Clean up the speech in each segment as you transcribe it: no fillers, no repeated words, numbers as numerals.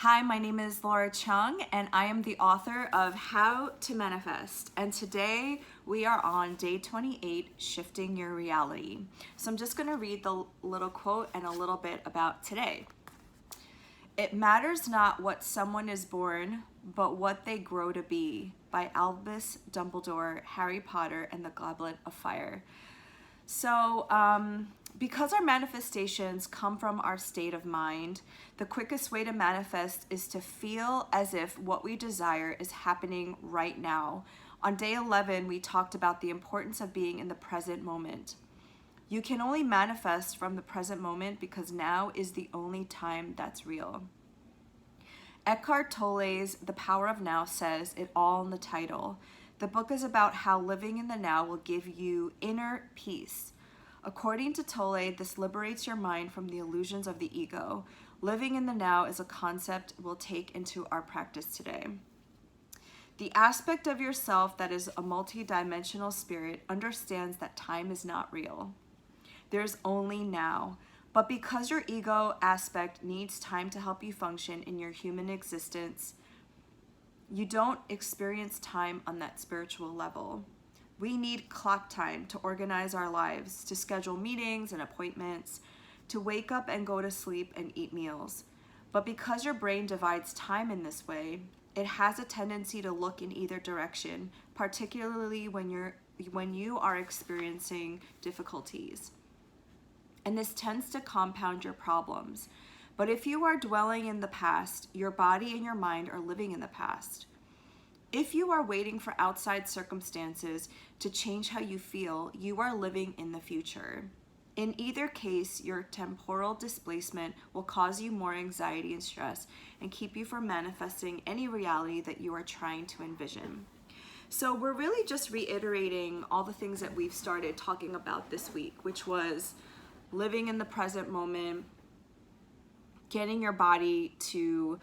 Hi, my name is Laura Chung, and I am the author of How to Manifest. And today we are on day 28, Shifting Your Reality. So I'm just going to read the little quote and a little bit about today. It matters not what someone is born, but what they grow to be, by Albus Dumbledore, Harry Potter, and the Goblet of Fire. So, because our manifestations come from our state of mind, the quickest way to manifest is to feel as if what we desire is happening right now. On day 11, we talked about the importance of being in the present moment. You can only manifest from the present moment because now is the only time that's real. Eckhart Tolle's The Power of Now says it all in the title. The book is about how living in the now will give you inner peace. According to Tolle, this liberates your mind from the illusions of the ego. Living in the now is a concept we'll take into our practice today. The aspect of yourself that is a multi-dimensional spirit understands that time is not real. There's only now. But because your ego aspect needs time to help you function in your human existence, you don't experience time on that spiritual level. We need clock time to organize our lives, to schedule meetings and appointments, to wake up and go to sleep and eat meals. But because your brain divides time in this way, it has a tendency to look in either direction, particularly when you are experiencing difficulties. And this tends to compound your problems. But if you are dwelling in the past, your body and your mind are living in the past. If you are waiting for outside circumstances to change how you feel, you are living in the future. In either case, your temporal displacement will cause you more anxiety and stress and keep you from manifesting any reality that you are trying to envision. So we're really just reiterating all the things that we've started talking about this week, which was living in the present moment, getting your body to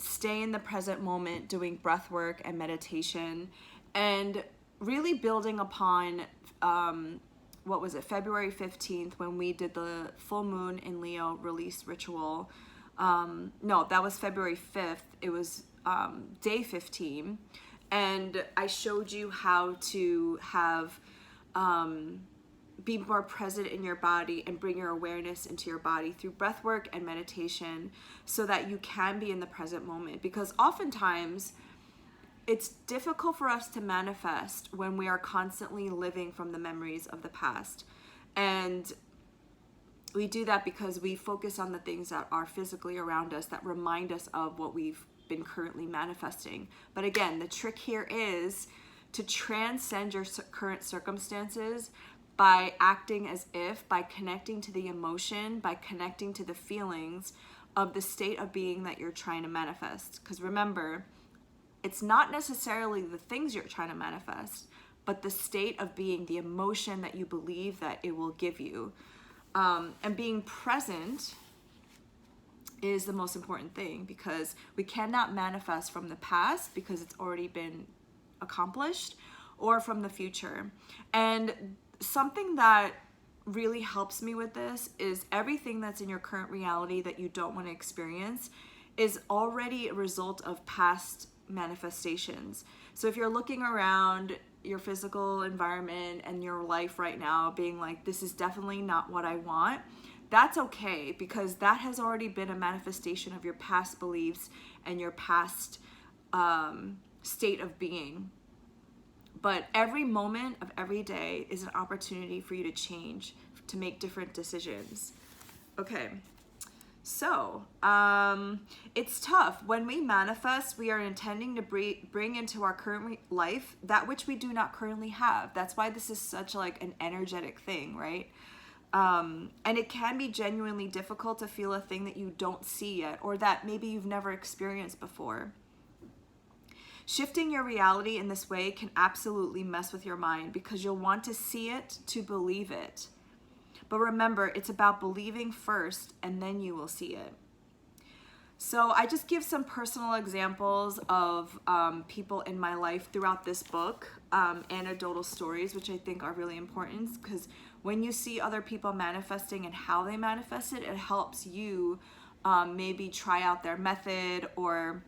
stay in the present moment, doing breath work and meditation, and really building upon, February 15th, when we did the full moon in Leo release ritual. No, that was February 5th. It was day 15. And I showed you how to have be more present in your body and bring your awareness into your body through breath work and meditation so that you can be in the present moment. Because oftentimes it's difficult for us to manifest when we are constantly living from the memories of the past. And we do that because we focus on the things that are physically around us that remind us of what we've been currently manifesting. But again, the trick here is to transcend your current circumstances by acting as if, by connecting to the emotion, by connecting to the feelings of the state of being that you're trying to manifest. Because remember, it's not necessarily the things you're trying to manifest, but the state of being, the emotion that you believe that it will give you. And being present is the most important thing, because we cannot manifest from the past because it's already been accomplished, or from the future. And something that really helps me with this is everything that's in your current reality that you don't want to experience is already a result of past manifestations. So if you're looking around your physical environment and your life right now being like, this is definitely not what I want, that's okay, because that has already been a manifestation of your past beliefs and your past state of being. But every moment of every day is an opportunity for you to change, to make different decisions. Okay, so it's tough. When we manifest, we are intending to bring into our current life that which we do not currently have. That's why this is such like an energetic thing, right? And it can be genuinely difficult to feel a thing that you don't see yet, or that maybe you've never experienced before. Shifting your reality in this way can absolutely mess with your mind because you'll want to see it to believe it. But remember, it's about believing first and then you will see it. So I just give some personal examples of people in my life throughout this book, anecdotal stories, which I think are really important, because when you see other people manifesting and how they manifest it, it helps you maybe try out their method or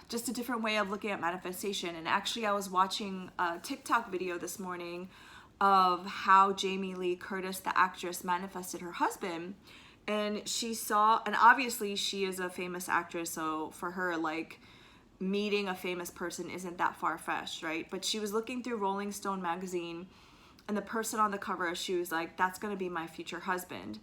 just a different way of looking at manifestation. And actually I was watching a TikTok video this morning of how Jamie Lee Curtis, the actress, manifested her husband. And she saw, and obviously she is a famous actress, so for her, like, meeting a famous person isn't that far-fetched, right? But she was looking through Rolling Stone magazine, and the person on the cover, she was like, that's gonna be my future husband.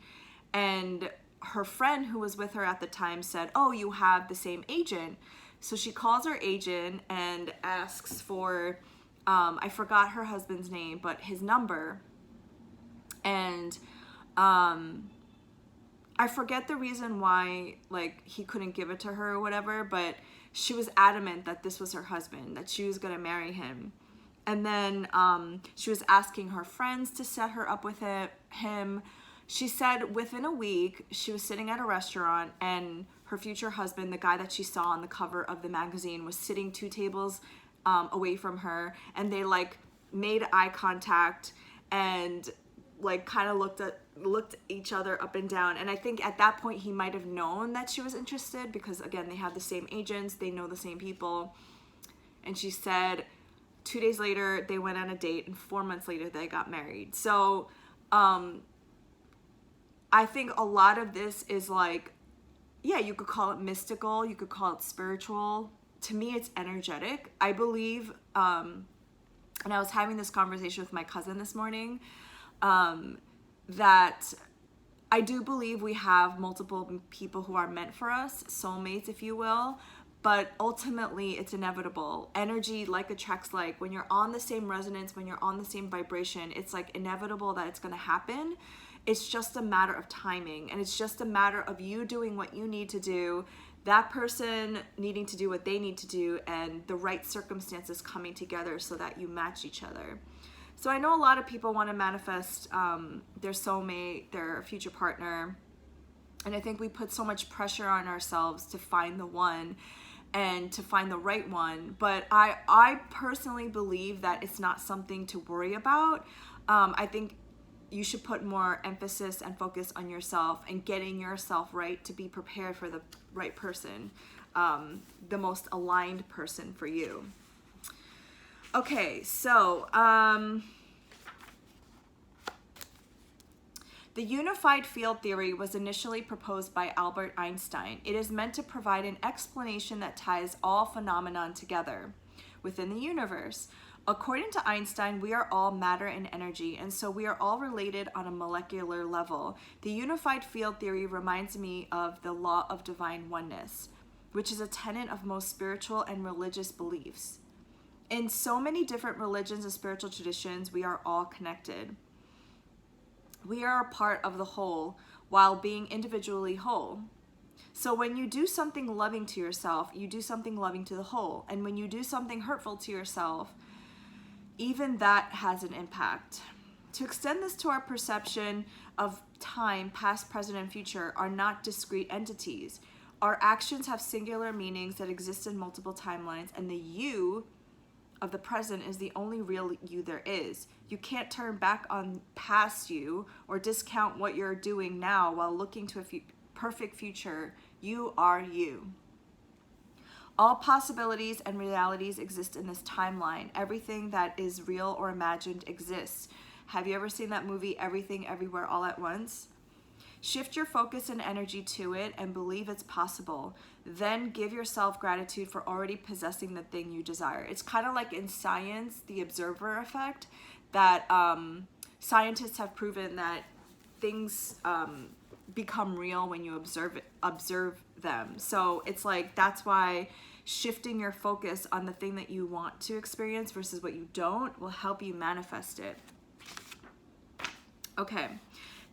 And her friend who was with her at the time said, oh, you have the same agent. So she calls her agent and asks for, I forgot her husband's name, but his number. And I forget the reason why, like, he couldn't give it to her or whatever, but she was adamant that this was her husband, that she was gonna marry him. And then she was asking her friends to set her up with him. She said within a week, she was sitting at a restaurant and her future husband, the guy that she saw on the cover of the magazine, was sitting 2 tables away from her, and they like made eye contact and like kind of looked each other up and down. And I think at that point he might have known that she was interested because, again, they have the same agents, they know the same people. And she said 2 days later they went on a date, and 4 months later they got married. So I think a lot of this is like, yeah, you could call it mystical, you could call it spiritual. To me, it's energetic. I believe, and I was having this conversation with my cousin this morning, that I do believe we have multiple people who are meant for us, soulmates, if you will, but ultimately it's inevitable. Energy like attracts like. When you're on the same resonance, when you're on the same vibration, it's like inevitable that it's going to happen. It's just a matter of timing, and it's just a matter of you doing what you need to do, that person needing to do what they need to do, and the right circumstances coming together so that you match each other. So I know a lot of people want to manifest their soulmate, their future partner, and I think we put so much pressure on ourselves to find the one and to find the right one. But I personally believe that it's not something to worry about. I think you should put more emphasis and focus on yourself and getting yourself right to be prepared for the right person, the most aligned person for you. Okay, so the unified field theory was initially proposed by Albert Einstein. It is meant to provide an explanation that ties all phenomena together within the universe. According to Einstein, we are all matter and energy, and so we are all related on a molecular level. The unified field theory reminds me of the law of divine oneness, which is a tenet of most spiritual and religious beliefs. In so many different religions and spiritual traditions, we are all connected. We are a part of the whole while being individually whole. So when you do something loving to yourself, you do something loving to the whole. And when you do something hurtful to yourself, even that has an impact. To extend this to our perception of time, past, present, and future are not discrete entities. Our actions have singular meanings that exist in multiple timelines, and the you of the present is the only real you there is. You can't turn back on past you or discount what you're doing now while looking to a perfect future. You are you. All possibilities and realities exist in this timeline. Everything that is real or imagined exists. Have you ever seen that movie, Everything, Everywhere, All at Once? Shift your focus and energy to it and believe it's possible. Then give yourself gratitude for already possessing the thing you desire. It's kind of like in science, the observer effect, that scientists have proven that things become real when you observe them. So it's like, that's why shifting your focus on the thing that you want to experience versus what you don't will help you manifest it. Okay,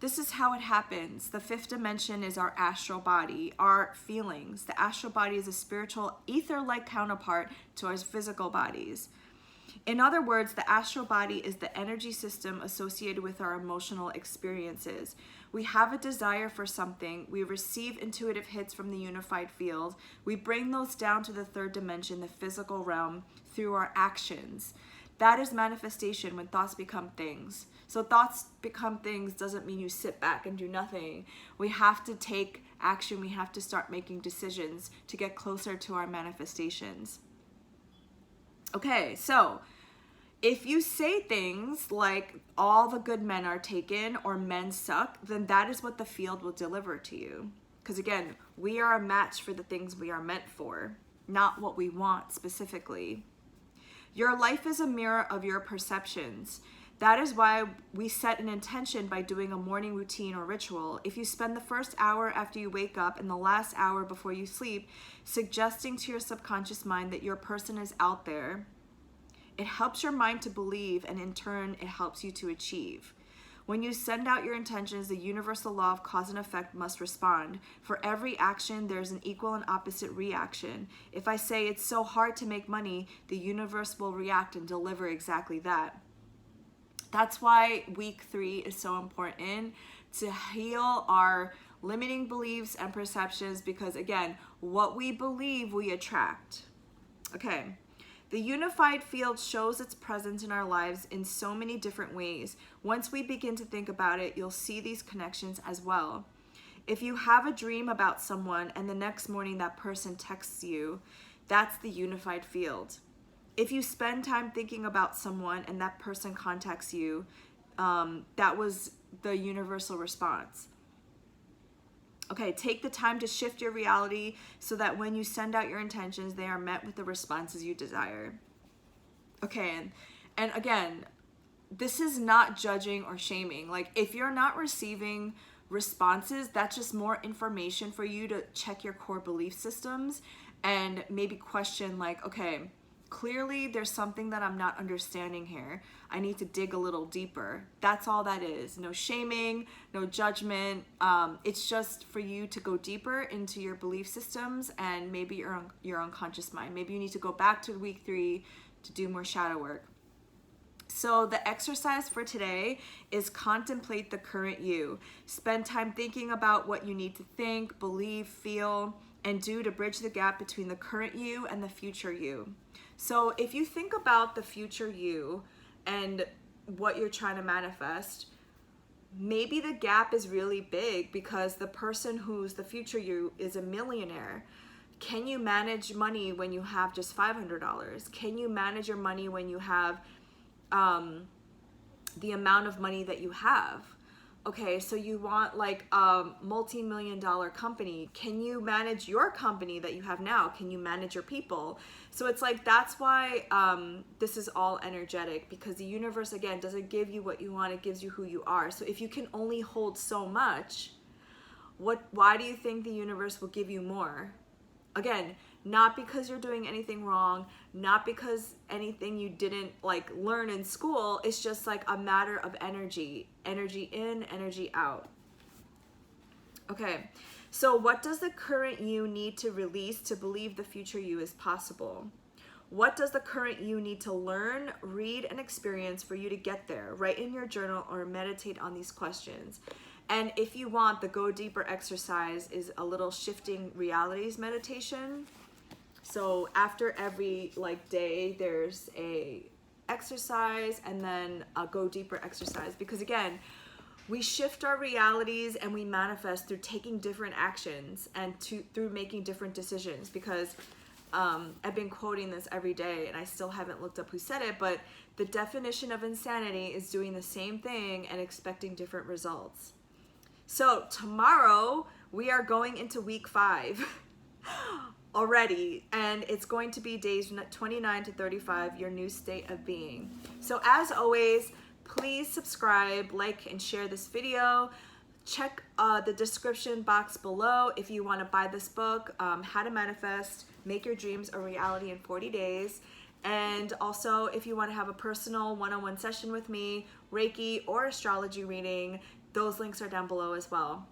this is how it happens. The 5th dimension is our astral body, our feelings. The astral body is a spiritual ether-like counterpart to our physical bodies. In other words, the astral body is the energy system associated with our emotional experiences. We have a desire for something. We receive intuitive hits from the unified field. We bring those down to the 3rd dimension, the physical realm, through our actions. That is manifestation, when thoughts become things. So thoughts become things doesn't mean you sit back and do nothing. We have to take action. We have to start making decisions to get closer to our manifestations. Okay, so if you say things like all the good men are taken or men suck, then that is what the field will deliver to you. Because again, we are a match for the things we are meant for, not what we want specifically. Your life is a mirror of your perceptions. That is why we set an intention by doing a morning routine or ritual. If you spend the first hour after you wake up and the last hour before you sleep suggesting to your subconscious mind that your person is out there, it helps your mind to believe, and in turn, it helps you to achieve. When you send out your intentions, the universal law of cause and effect must respond. For every action, there's an equal and opposite reaction. If I say it's so hard to make money, the universe will react and deliver exactly that. That's why week 3 is so important, to heal our limiting beliefs and perceptions, because again, what we believe, we attract. Okay. The unified field shows its presence in our lives in so many different ways. Once we begin to think about it, you'll see these connections as well. If you have a dream about someone and the next morning that person texts you, that's the unified field. If you spend time thinking about someone and that person contacts you, that was the universal response. Okay, take the time to shift your reality so that when you send out your intentions, they are met with the responses you desire. Okay, and again, this is not judging or shaming. Like, if you're not receiving responses, that's just more information for you to check your core belief systems and maybe question, like, okay, clearly there's something that I'm not understanding here. I need to dig a little deeper. That's all that is. No shaming, no judgment. It's just for you to go deeper into your belief systems and maybe your unconscious mind. Maybe you need to go back to week 3 to do more shadow work. So the exercise for today is contemplate the current you. Spend time thinking about what you need to think, believe, feel, and do to bridge the gap between the current you and the future you. So if you think about the future you and what you're trying to manifest, maybe the gap is really big because the person who's the future you is a millionaire. Can you manage money when you have just $500? Can you manage your money when you have the amount of money that you have? Okay, so you want like a multi-million-dollar company. Can you manage your company that you have now? Can you manage your people? So it's like, that's why this is all energetic, because the universe, again, doesn't give you what you want, it gives you who you are. So if you can only hold so much, why do you think the universe will give you more? Again, not because you're doing anything wrong, not because anything you didn't like learn in school. It's just like a matter of energy in, energy out. Okay, so what does the current you need to release to believe the future you is possible? What does the current you need to learn, read, and experience for you to get there? Write in your journal or meditate on these questions. And if you want, the Go Deeper exercise is a little shifting realities meditation. So after every day, there's a exercise and then a Go Deeper exercise. Because again, we shift our realities and we manifest through taking different actions and through making different decisions. Because I've been quoting this every day and I still haven't looked up who said it, but the definition of insanity is doing the same thing and expecting different results. So tomorrow we are going into week 5 already, and it's going to be days 29 to 35, your new state of being. So as always, please subscribe, like, and share this video. Check the description box below if you want to buy this book, How to Manifest, Make Your Dreams a Reality in 40 Days. And also, if you want to have a personal one-on-one session with me, Reiki, or astrology reading, those links are down below as well.